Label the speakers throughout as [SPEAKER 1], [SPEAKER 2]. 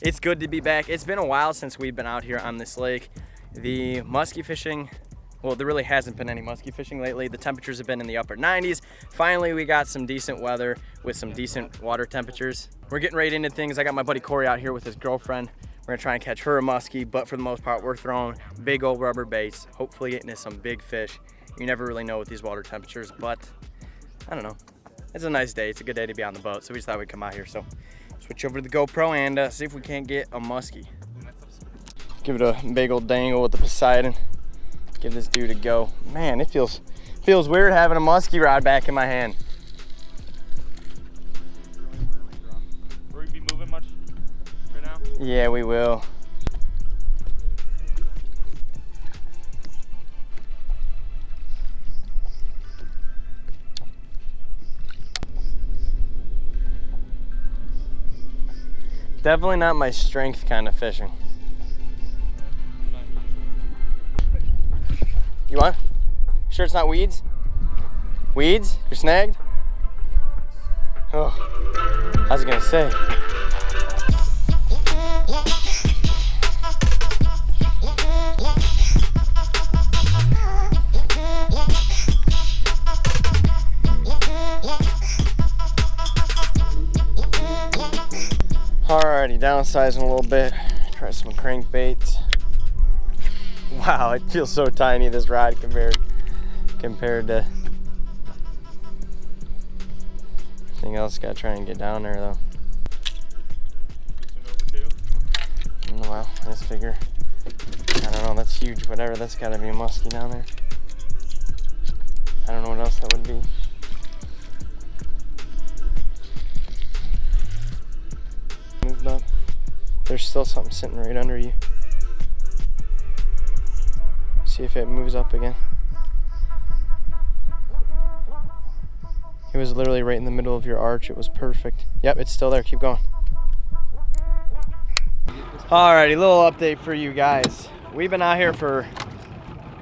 [SPEAKER 1] It's good to be back. It's been a while since we've been out here on this lake. The musky fishing, well, there really hasn't been any musky fishing lately. The temperatures have been in the upper 90s. Finally, we got some decent weather with some decent water temperatures. We're getting right into things. I got my buddy Corey out here with his girlfriend. We're gonna try and catch her a muskie, but for the most part, we're throwing big old rubber baits, hopefully getting to some big fish. You never really know with these water temperatures, but I don't know. It's a nice day. It's a good day to be on the boat, so we just thought we'd come out here. So switch over to the GoPro and see if we can't get a muskie. Give it a big old dangle with the Poseidon. Give this dude a go. Man, it feels weird having a muskie rod back in my hand.
[SPEAKER 2] Will you be moving much right now?
[SPEAKER 1] Yeah, we will. Definitely not my strength kind of fishing. You want? Sure it's not weeds? Weeds? You're snagged? Oh, I was gonna say. Alrighty, downsizing a little bit. Try some crankbaits. Wow, it feels so tiny, this rod, compared to anything else. Gotta try and get down there though. Well, I just figure, I don't know, that's huge, whatever, that's gotta be a muskie down there. I don't know what else that would be. Moved up. There's still something sitting right under you. See if it moves up again. It was literally right in the middle of your arch. It was perfect. Yep, it's still there. Keep going. Alrighty, little update for you guys. We've been out here for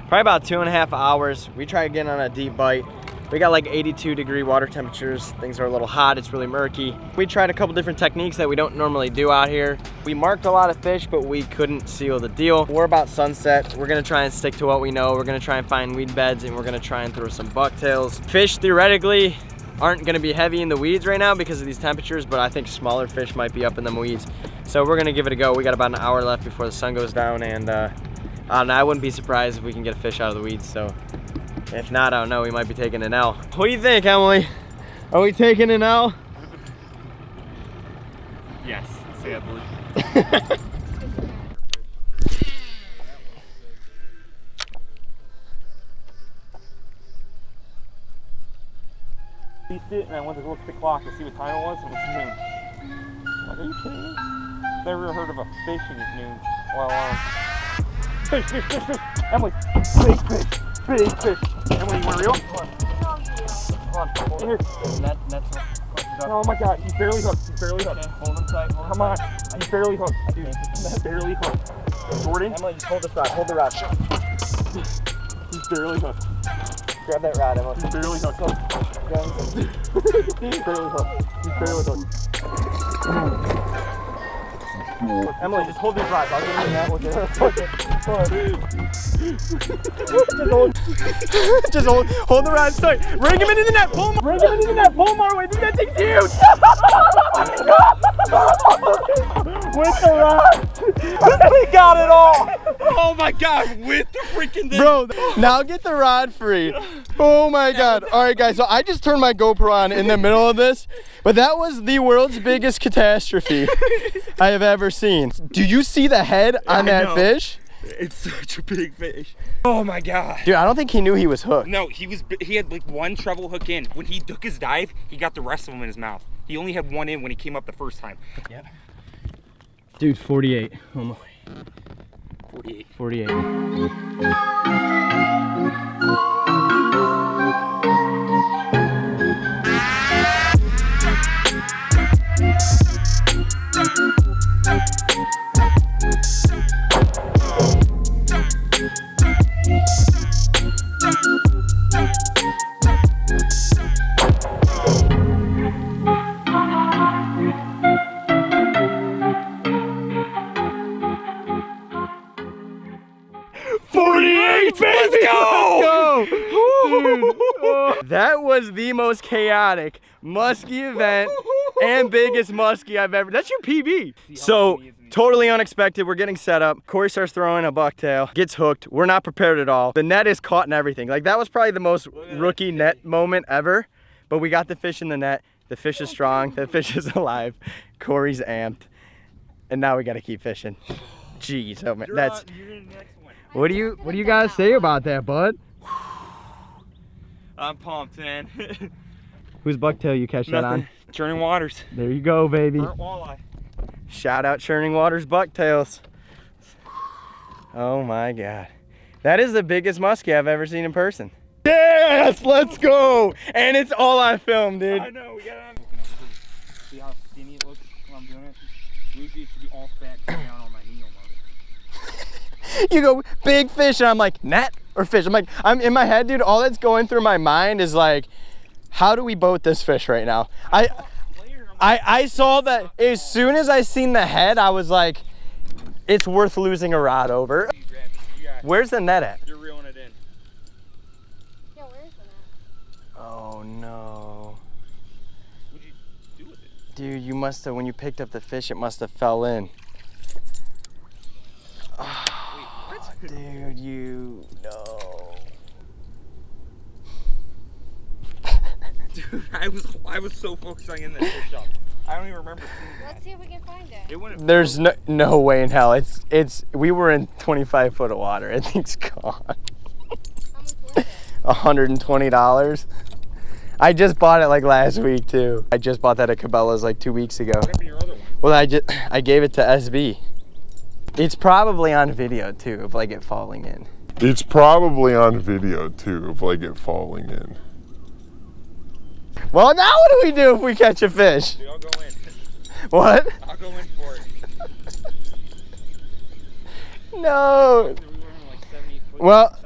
[SPEAKER 1] probably about 2.5 hours. We tried getting on a deep bite. We got like 82-degree water temperatures. Things are a little hot. It's really murky. We tried a couple different techniques that we don't normally do out here. We marked a lot of fish, but we couldn't seal the deal. We're about sunset. We're gonna try and stick to what we know. We're gonna try and find weed beds, and we're gonna try and throw some bucktails. Fish theoretically aren't gonna be heavy in the weeds right now because of these temperatures, but I think smaller fish might be up in them weeds. So we're gonna give it a go. We got about an hour left before the sun goes down, and I don't know, I wouldn't be surprised if we can get a fish out of the weeds. So if not, I don't know, we might be taking an L. What do you think, Emily? Are we taking an L?
[SPEAKER 2] Yes, sadly. And I went to look at the clock to see what time it was, and it was noon. I'm like, are you kidding me? Never heard of a fishing at noon. Well, fish, fish, fish, fish. Emily, big fish, big fish. Emily, you want to reel? Come on. Here. That's oh my God, he's barely hooked. He's barely hooked. Okay, hold him tight. Come on. He's barely hooked. Dude, he's barely hooked. Jordan? Emily, just hold this rod. Hold the rod. He's barely hooked. Grab that rod, Emily. He's barely hooked. He's barely hooked. He's barely hooked. Emily, just hold these rods. I'll get him in that with it. Just hold the rods tight. Bring him into the net. Pull him. Bring him into the net. Pull him our way. Dude, that thing's huge. With the rods. We got it all. Oh my God, with the freaking thing. Bro,
[SPEAKER 1] Now get the rod free. Oh my God. All right, guys, so I just turned my GoPro on in the middle of this, but that was the world's biggest catastrophe I have ever seen. Do you see the head on that fish?
[SPEAKER 2] It's such a big fish. Oh my God.
[SPEAKER 1] Dude, I don't think he knew he was hooked.
[SPEAKER 2] No, he had like one treble hook in. When he took his dive, he got the rest of them in his mouth. He only had one in when he came up the first time.
[SPEAKER 1] Yep. Dude, 48. Oh my.
[SPEAKER 2] 48.
[SPEAKER 1] 48. 48, baby! Let's go! That was the most chaotic musky event and biggest musky I've ever. That's your PB. So totally unexpected. We're getting set up. Corey starts throwing a bucktail, gets hooked. We're not prepared at all. The net is caught and everything. Like that was probably the most rookie net moment ever. But we got the fish in the net. The fish is strong. The fish is alive. Corey's amped, and now we got to keep fishing. Jeez, oh man, that's. What do you guys say about that, bud?
[SPEAKER 2] I'm pumped, man.
[SPEAKER 1] Whose bucktail you catch that on?
[SPEAKER 2] Churning Waters.
[SPEAKER 1] There you go, baby.
[SPEAKER 2] Burnt walleye.
[SPEAKER 1] Shout out Churning Waters bucktails. Oh my God. That is the biggest muskie I've ever seen in person. Yes, let's go. And it's all on film, dude.
[SPEAKER 2] I know, we got it on. See how skinny it looks when I'm doing it? Usually it should be all fat coming down on my knee almost.
[SPEAKER 1] You go, big fish, and I'm like, net or fish? I'm in my head, dude, all that's going through my mind is like, how do we boat this fish right now? I saw that as soon as I seen the head, I was like, it's worth losing a rod over. Where's the net at?
[SPEAKER 2] You're reeling it in.
[SPEAKER 3] Yeah, where's the net?
[SPEAKER 1] Oh no.
[SPEAKER 2] What'd you do with it?
[SPEAKER 1] Dude, you must have, when you picked up the fish, it must have fell in. Oh,
[SPEAKER 2] Wait, what?
[SPEAKER 1] dude, you know.
[SPEAKER 2] Dude, I was so focused on getting that fish up. I don't even remember seeing that.
[SPEAKER 3] Let's see if we can find it.
[SPEAKER 2] It wouldn't.
[SPEAKER 1] There's no way in hell. We were in 25 foot of water. I think it's gone.
[SPEAKER 3] How much was it?
[SPEAKER 1] $120. I just bought it like last week too. I just bought that at Cabela's like 2 weeks ago.
[SPEAKER 2] What happened to your other one?
[SPEAKER 1] Well, I gave it to SB. It's probably on video too of like it falling in.
[SPEAKER 4] It's probably on video too of like it falling in.
[SPEAKER 1] Well, now what do we do if we catch a fish?
[SPEAKER 2] Dude, I'll go in.
[SPEAKER 1] What?
[SPEAKER 2] I'll go in for it.
[SPEAKER 1] No.
[SPEAKER 2] We were in like 70 foot.
[SPEAKER 1] Well,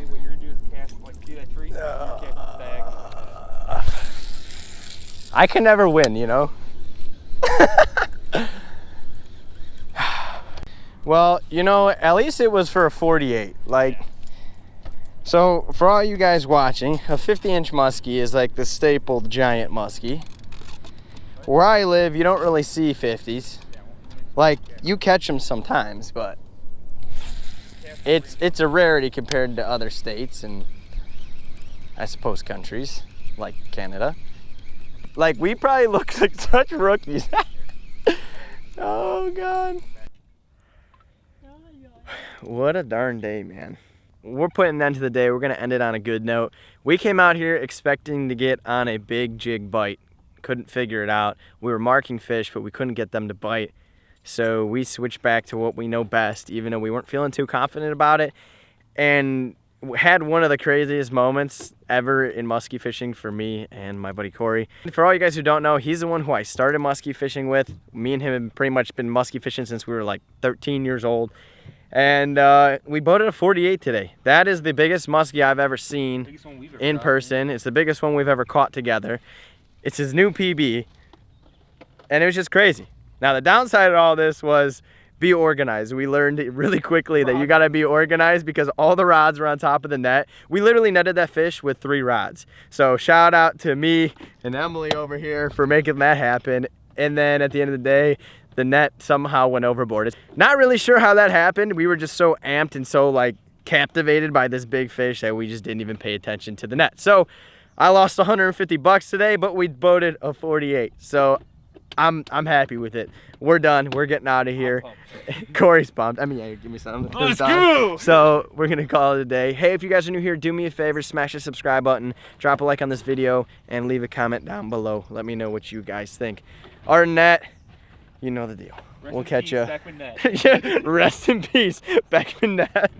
[SPEAKER 2] What you're gonna do is cast, like, see that tree? You're casting the bag.
[SPEAKER 1] I can never win, you know? Well, you know, at least it was for a 48. Like, so for all you guys watching, a 50-inch muskie is like the staple giant muskie. Where I live, you don't really see 50s. Like, you catch them sometimes, but it's a rarity compared to other states and I suppose countries like Canada. Like, we probably look like such rookies. Oh God. What a darn day, man. We're putting an end to the day. We're gonna end it on a good note. We came out here expecting to get on a big jig bite. Couldn't figure it out. We were marking fish, but we couldn't get them to bite. So we switched back to what we know best, even though we weren't feeling too confident about it. And had one of the craziest moments ever in musky fishing for me and my buddy Corey. For all you guys who don't know, he's the one who I started musky fishing with. Me and him have pretty much been musky fishing since we were like 13 years old. And we boated a 48 today. That is the biggest muskie I've ever seen in person. It's the biggest one we've ever caught together. It's his new PB. And it was just crazy. Now the downside of all this was be organized. We learned really quickly that you gotta be organized because all the rods were on top of the net. We literally netted that fish with 3 rods. So shout out to me and Emily over here for making that happen. And then at the end of the day, the net somehow went overboard. Not really sure how that happened. We were just so amped and so like captivated by this big fish that we just didn't even pay attention to the net. So I lost 150 bucks today, but we boated a 48. So I'm happy with it. We're done. We're getting out of here. Corey's pumped. I mean, yeah, give me something.
[SPEAKER 2] Let's go!
[SPEAKER 1] So we're gonna call it a day. Hey, if you guys are new here, do me a favor, smash the subscribe button, drop a like on this video, and leave a comment down below. Let me know what you guys think. Other than that, you know the deal. We'll catch you.
[SPEAKER 2] Rest in peace, Beckman Net.
[SPEAKER 1] Rest in peace, Beckman Net.